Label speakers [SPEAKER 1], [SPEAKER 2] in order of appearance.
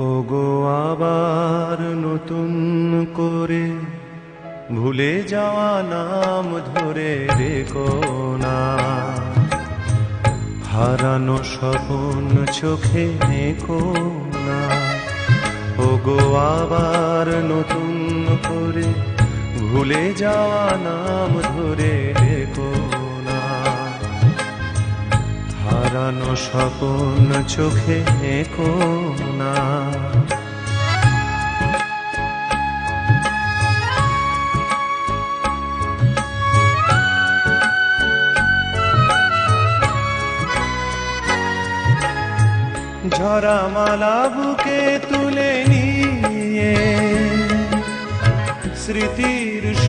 [SPEAKER 1] ওগো আবার নতুন করে ভুলে যাওয়া নাম ধরে রেখো না, হারানো স্বপ্ন চোখে নেকো না। ওগো আবার নতুন করে ভুলে যাওয়া নাম ধরে রেখো না, হারানো স্বপ্ন চোখে নেকো না। ঝরা মালা বুকে তুলে নিয়ে স্মৃতির